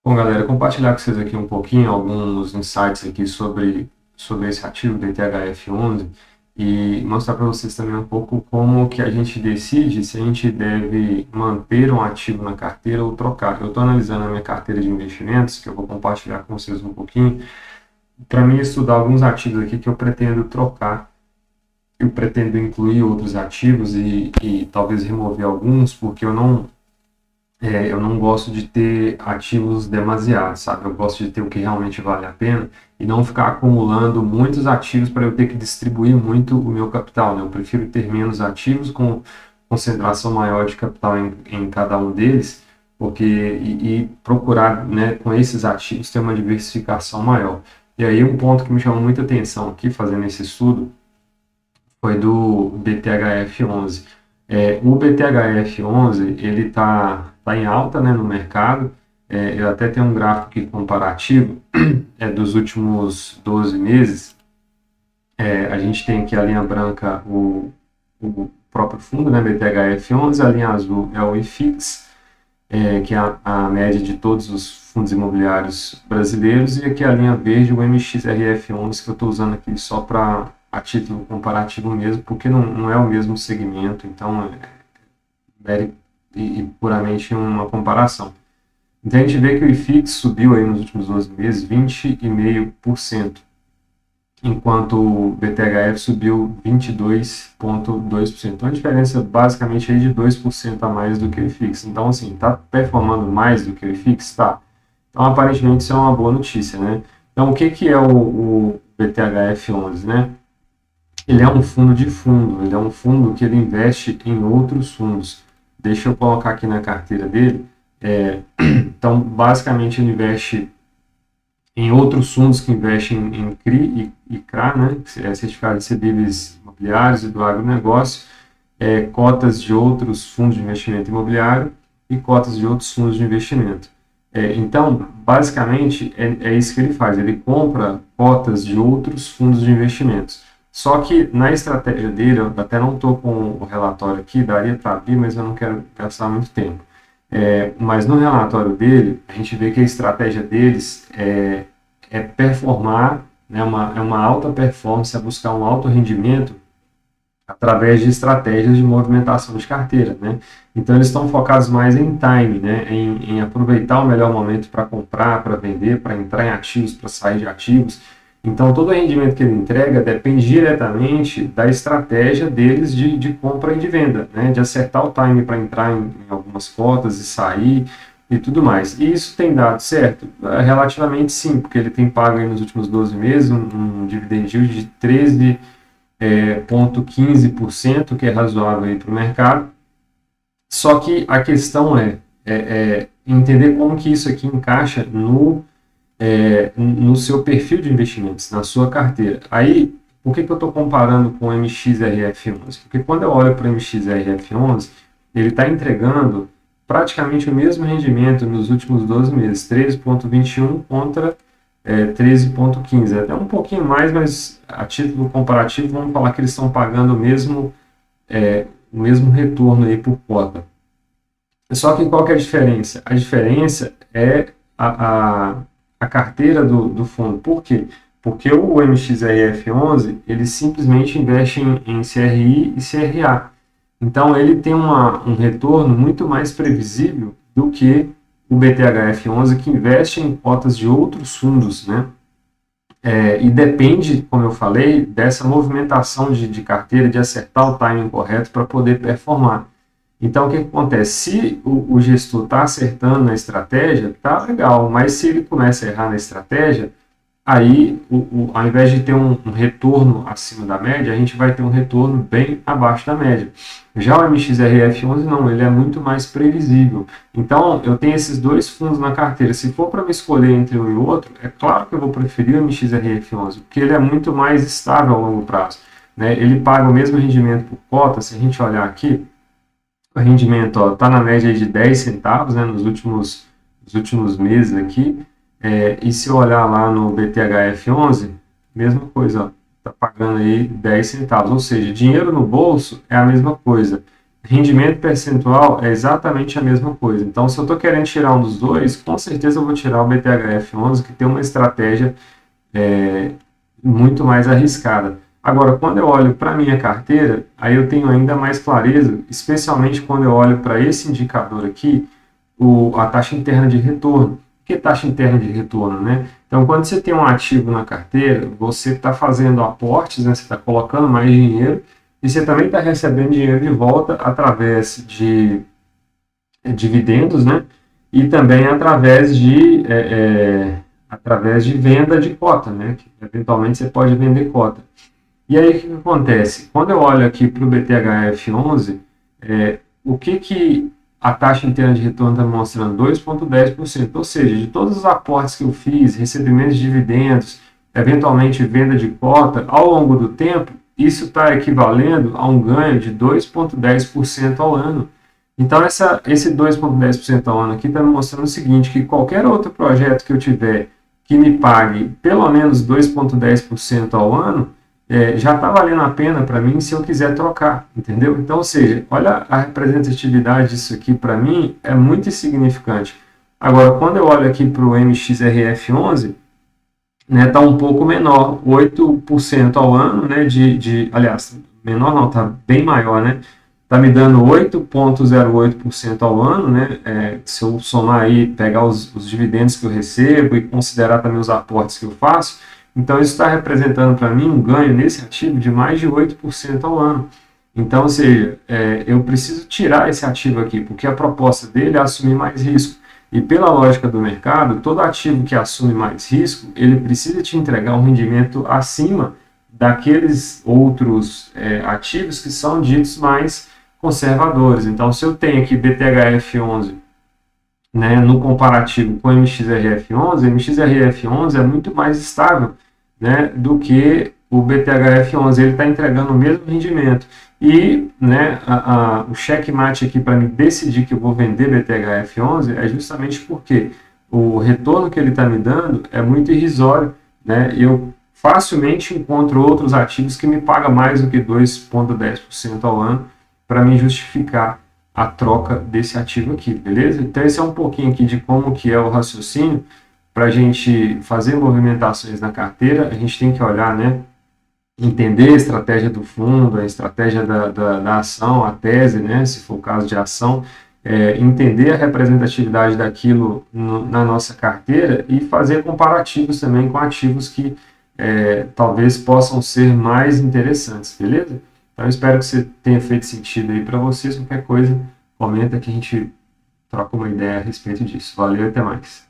Bom, galera, compartilhar com vocês aqui um pouquinho, alguns insights aqui sobre esse ativo BTHF11 e mostrar para vocês também um pouco como que a gente decide se a gente deve manter um ativo na carteira ou trocar. Eu estou analisando a minha carteira de investimentos, que eu vou compartilhar com vocês um pouquinho, para mim estudar alguns ativos aqui que eu pretendo trocar. Eu pretendo incluir outros ativos e talvez remover alguns, porque eu não gosto de ter ativos demasiados, sabe? Eu gosto de ter o que realmente vale a pena e não ficar acumulando muitos ativos para eu ter que distribuir muito o meu capital, né? Eu prefiro ter menos ativos com concentração maior de capital em cada um deles, porque e procurar, né, com esses ativos ter uma diversificação maior. E aí um ponto que me chamou muita atenção aqui fazendo esse estudo foi do BTHF11. O BTHF11 ele tá em alta, né, no mercado. Eu até tenho um gráfico aqui comparativo dos últimos 12 meses. A gente tem aqui a linha branca, o próprio fundo, né, BTHF11, a linha azul é o IFIX, que é a média de todos os fundos imobiliários brasileiros, e aqui a linha verde, o MXRF11, que eu estou usando aqui só para a título comparativo mesmo, porque não é o mesmo segmento, então e puramente uma comparação. Então a gente vê que o IFIX subiu aí nos últimos 12 meses 20,5%, enquanto o BTHF subiu 22,2%. Então a diferença basicamente aí de 2% a mais do que o IFIX. Então assim, está performando mais do que o IFIX? Está. Então aparentemente isso é uma boa notícia, né? Então o que é o BTHF11, né? Ele é um fundo de fundo, ele é um fundo que ele investe em outros fundos. Deixa eu colocar aqui na carteira dele. Então, basicamente, ele investe em outros fundos que investem em CRI e CRA, né, que é certificado de recebíveis imobiliários e do agronegócio, cotas de outros fundos de investimento imobiliário e cotas de outros fundos de investimento. Então, basicamente, é isso que ele faz. Ele compra cotas de outros fundos de investimentos. Só que na estratégia dele, eu até não estou com o relatório aqui, daria para abrir, mas eu não quero gastar muito tempo. Mas no relatório dele, a gente vê que a estratégia deles é performar, né, é uma alta performance, é buscar um alto rendimento através de estratégias de movimentação de carteira, né? Então eles estão focados mais em time, né? Em aproveitar o melhor momento para comprar, para vender, para entrar em ativos, para sair de ativos. Então todo o rendimento que ele entrega depende diretamente da estratégia deles de compra e de venda, né? De acertar o time para entrar em algumas cotas e sair e tudo mais. E isso tem dado certo? Relativamente sim, porque ele tem pago aí nos últimos 12 meses um dividend yield de 13,15%, que é razoável para o mercado. Só que a questão é entender como que isso aqui encaixa no seu perfil de investimentos, na sua carteira. Aí, por que eu estou comparando com o MXRF11? Porque quando eu olho para o MXRF11, ele está entregando praticamente o mesmo rendimento nos últimos 12 meses, 13,21 contra 13,15. Até um pouquinho mais, mas a título comparativo, vamos falar que eles estão pagando o mesmo retorno aí por cota. Só que qual que é a diferença? A diferença é a carteira do fundo. Por quê? Porque o MXRF11, ele simplesmente investe em CRI e CRA. Então, ele tem um retorno muito mais previsível do que o BTHF11, que investe em cotas de outros fundos, né? E depende, como eu falei, dessa movimentação de carteira, de acertar o timing correto para poder performar. Então, o que acontece? Se o gestor está acertando na estratégia, tá legal, mas se ele começa a errar na estratégia, aí, ao invés de ter um retorno acima da média, a gente vai ter um retorno bem abaixo da média. Já o MXRF11 não, ele é muito mais previsível. Então, eu tenho esses dois fundos na carteira. Se for para me escolher entre um e outro, é claro que eu vou preferir o MXRF11, porque ele é muito mais estável a longo prazo, né? Ele paga o mesmo rendimento por cota. Se a gente olhar aqui, o rendimento está na média de 10 centavos, né, nos últimos meses aqui. E se eu olhar lá no BTHF11, mesma coisa, está pagando aí 10 centavos. Ou seja, dinheiro no bolso é a mesma coisa. rendimento percentual é exatamente a mesma coisa. Então, se eu estou querendo tirar um dos dois, com certeza eu vou tirar o BTHF11, que tem uma estratégia é, muito mais arriscada. Agora, quando eu olho para a minha carteira, aí eu tenho ainda mais clareza, especialmente quando eu olho para esse indicador aqui, a taxa interna de retorno. O que é taxa interna de retorno, né? Então, quando você tem um ativo na carteira, você está fazendo aportes, né? Você está colocando mais dinheiro e você também está recebendo dinheiro de volta através de dividendos, né? E também através de venda de cota, né? Que eventualmente você pode vender cota. E aí o que acontece? Quando eu olho aqui para o BTHF11, o que a taxa interna de retorno está mostrando? 2,10%. Ou seja, de todos os aportes que eu fiz, recebimentos de dividendos, eventualmente venda de cota, ao longo do tempo, isso está equivalendo a um ganho de 2,10% ao ano. Então, esse 2,10% ao ano aqui está me mostrando o seguinte, que qualquer outro projeto que eu tiver que me pague pelo menos 2,10% ao ano, já está valendo a pena para mim se eu quiser trocar, entendeu? Então, ou seja, olha a representatividade disso aqui para mim é muito insignificante. Agora, quando eu olho aqui para o MXRF11, né, está um pouco menor, 8% ao ano, né, aliás, menor não, está bem maior, né? Está me dando 8,08% ao ano, né? Se eu somar aí, pegar os dividendos que eu recebo e considerar também os aportes que eu faço, então isso está representando para mim um ganho nesse ativo de mais de 8% ao ano. Então, ou seja, eu preciso tirar esse ativo aqui, porque a proposta dele é assumir mais risco. E pela lógica do mercado, todo ativo que assume mais risco, ele precisa te entregar um rendimento acima daqueles outros ativos que são ditos mais conservadores. Então, se eu tenho aqui BTHF11, né, no comparativo com o MXRF11, o MXRF11 é muito mais estável, né, do que o BTHF11. Ele está entregando o mesmo rendimento. E, né, o checkmate aqui para me decidir que eu vou vender BTHF11 é justamente porque o retorno que ele está me dando é muito irrisório, né? Eu facilmente encontro outros ativos que me pagam mais do que 2,10% ao ano para me justificar a troca desse ativo aqui, beleza? Então esse é um pouquinho aqui de como que é o raciocínio. Para a gente fazer movimentações na carteira, a gente tem que olhar, né, entender a estratégia do fundo, a estratégia da ação, a tese, né, se for o caso de ação, entender a representatividade daquilo na nossa carteira e fazer comparativos também com ativos que talvez possam ser mais interessantes, beleza? Então, eu espero que você tenha feito sentido aí para vocês. Qualquer coisa, comenta que a gente troca uma ideia a respeito disso. Valeu e até mais.